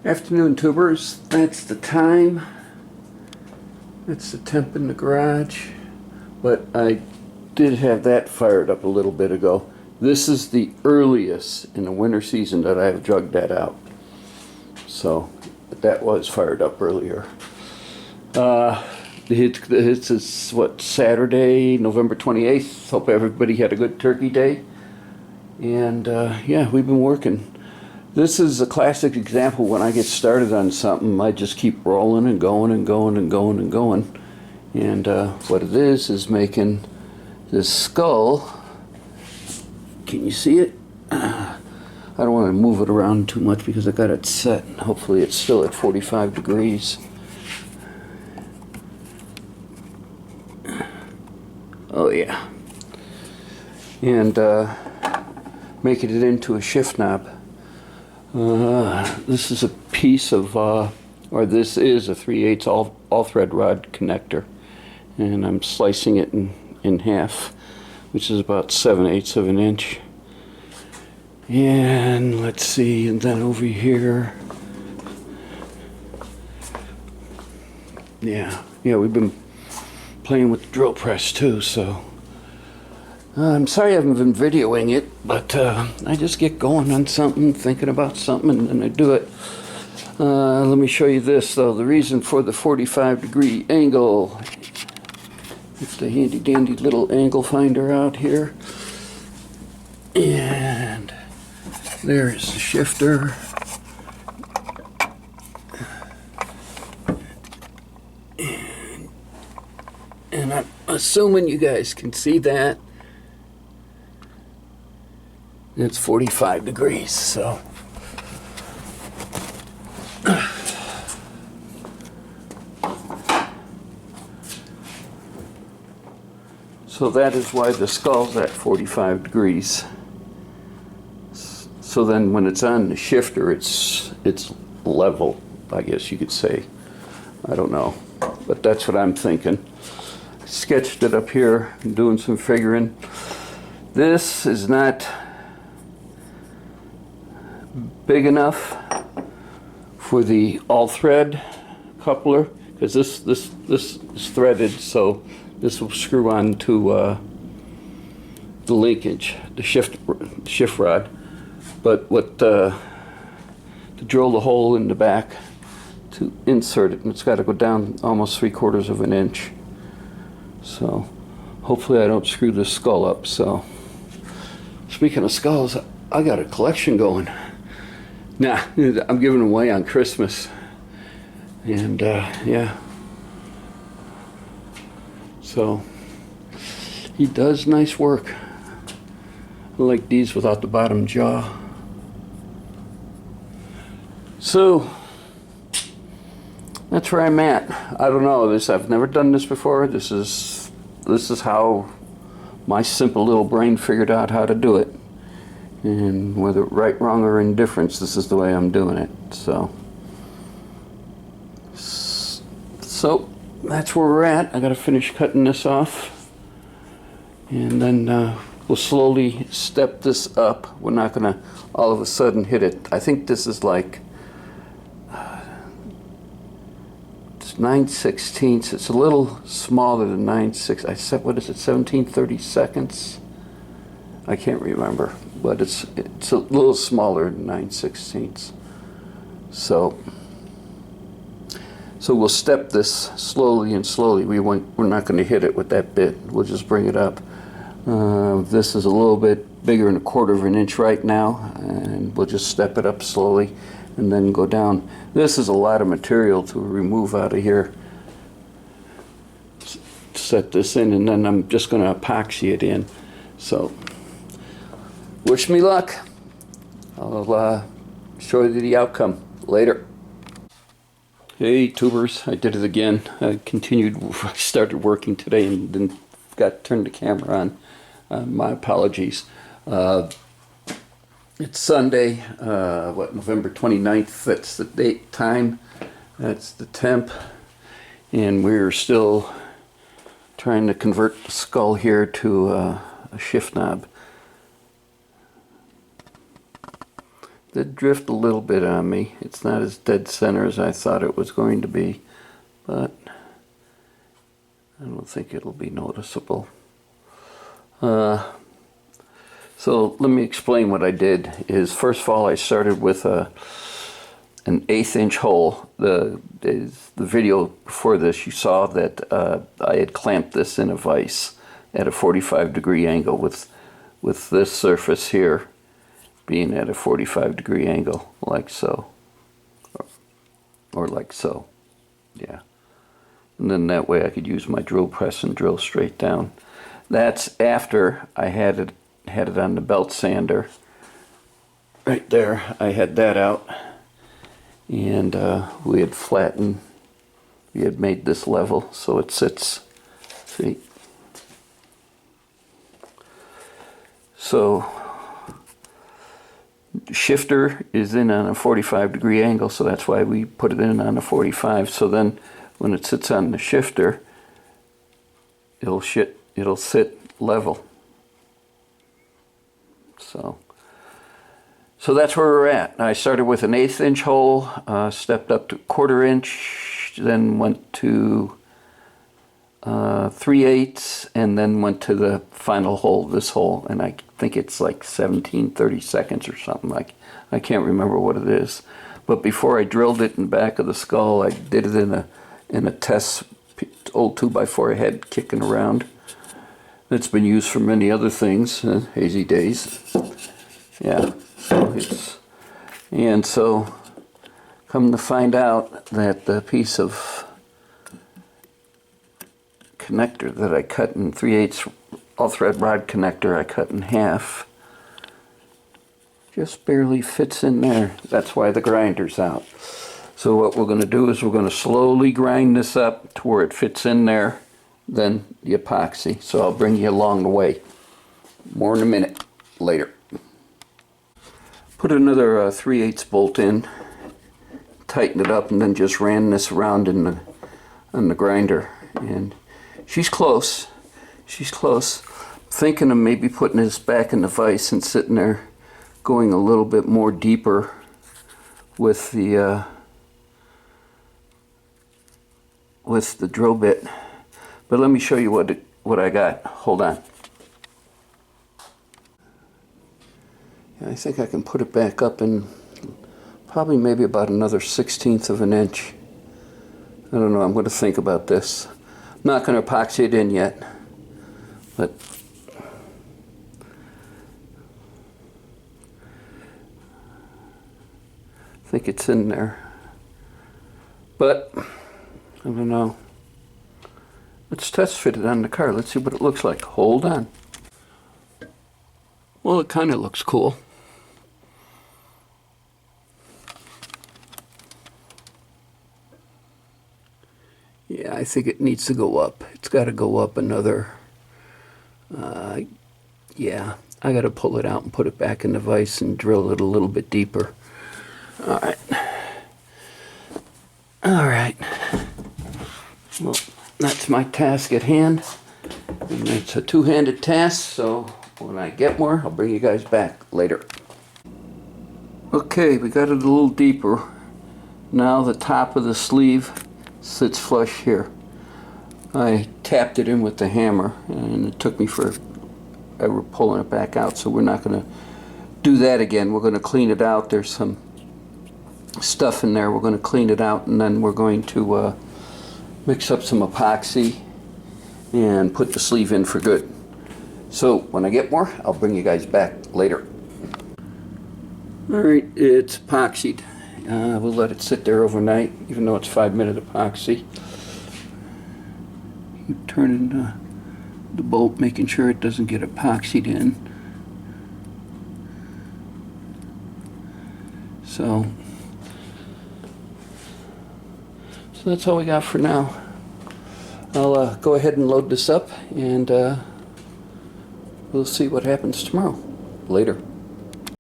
Afternoon, tubers. That's the time. That's the temp in the garage. But I did have that fired up a little bit ago. This is the earliest in the winter season that I have drugged that out. So that was fired up earlier. This is what, Saturday, November 28th. Hope everybody had a good turkey day. And yeah, we've been working. This is a classic example. When I get started on something, I just keep rolling and going and going and going and going. And what it is making this skull. Can you see it? I don't want to move it around too much because I got it set. Hopefully it's still at 45 degrees. Oh yeah. And making it into a shift knob. This is a piece of, or this is a 3/8 all thread rod connector, and I'm slicing it in half, which is about 7/8 of an inch. And let's see, and then over here, yeah, we've been playing with the drill press too, so. I'm sorry I haven't been videoing it, but I just get going on something, thinking about something, and then I do it. Let me show you this, though. The reason for the 45-degree angle. It's the handy-dandy little angle finder out here. And there's the shifter. And I'm assuming you guys can see that. It's 45 degrees, so. So that is why the skull's at 45 degrees. So then when it's on the shifter, it's level, I guess you could say. I don't know, but that's what I'm thinking. Sketched it up here, doing some figuring. This is not big enough for the all thread coupler, because this is threaded, so this will screw on to the linkage, the shift rod. But what to drill the hole in the back to insert it, and it's got to go down almost 3/4 of an inch. So hopefully I don't screw this skull up. So speaking of skulls, I got a collection going. Nah, I'm giving away on Christmas. And yeah. So he does nice work. I like these without the bottom jaw. So that's where I'm at. I don't know this. I've never done this before. This is how my simple little brain figured out how to do it. And whether right, wrong, or indifference, this is the way I'm doing it. So that's where we're at. I got to finish cutting this off, and then we'll slowly step this up. We're not going to all of a sudden hit it. I think this is like it's 9/16. It's a little smaller than 9/6. I said, what is it? 17/32. I can't remember, but it's a little smaller than 9/16. So we'll step this slowly and slowly. We're not going to hit it with that bit. We'll just bring it up. This is a little bit bigger than 1/4 of an inch right now, and we'll just step it up slowly and then go down. This is a lot of material to remove out of here. Set this in, and then I'm just going to epoxy it in. So wish me luck. I'll show you the outcome later. Hey tubers, I did it again. I started working today and then turned the camera on. My apologies. It's Sunday, November 29th. That's the date, time. That's the temp. And we're still trying to convert the skull here to a shift knob. did drift a little bit on me. It's not as dead center as I thought it was going to be, but I don't think it'll be noticeable. So let me explain what I did. Is first of all, I started with an 1/8 inch hole. The video before this, you saw that I had clamped this in a vise at a 45-degree angle with this surface here being at a 45-degree angle, like so, or like so, yeah. And then that way I could use my drill press and drill straight down. That's after I had it on the belt sander. Right there, I had that out, and we had made this level so it sits. See? So shifter is in on a 45-degree angle, so that's why we put it in on a 45. So then when it sits on the shifter, it'll sit level. So that's where we're at. I started with an 1/8 inch hole, stepped up to 1/4 inch, then went to 3/8, and then went to the final hole, this hole, and I think it's like 17-30 seconds or something. Like, I can't remember what it is. But before I drilled it in the back of the skull, I did it in a test old 2x4 head kicking around. It's been used for many other things, hazy days. Yeah, so come to find out that the piece of connector that I cut in 3/8 all-thread rod connector, I cut in half, just barely fits in there. That's why the grinder's out. So what we're going to do is we're going to slowly grind this up to where it fits in there, then the epoxy. So I'll bring you along the way. More in a minute, later. Put another 3/8 bolt in, tighten it up, and then just ran this around on the grinder. And she's close. She's close. Thinking of maybe putting this back in the vise and sitting there, going a little bit more deeper with the drill bit. But let me show you what I got. Hold on. I think I can put it back up in probably maybe about another 1/16 of an inch. I don't know, I'm going to think about this. I'm not going to epoxy it in yet, but I think it's in there. But I don't know. Let's test fit it on the car. Let's see what it looks like. Hold on. Well, it kind of looks cool. Yeah, I think it needs to go up. It's got to go up another, yeah, I got to pull it out and put it back in the vise and drill it a little bit deeper. All right. All right. Well, that's my task at hand. And it's a two-handed task, so when I get more, I'll bring you guys back later. Okay, we got it a little deeper. Now the top of the sleeve sits flush here. I tapped it in with the hammer, and it took me forever pulling it back out, so we're not going to do that again. We're going to clean it out. There's some stuff in there. We're going to clean it out, and then we're going to mix up some epoxy and put the sleeve in for good. So when I get more, I'll bring you guys back later. Alright, it's epoxied. We'll let it sit there overnight, even though it's 5-minute epoxy. Turning the bolt, making sure it doesn't get epoxied in. So that's all we got for now. I'll go ahead and load this up, and we'll see what happens tomorrow. Later.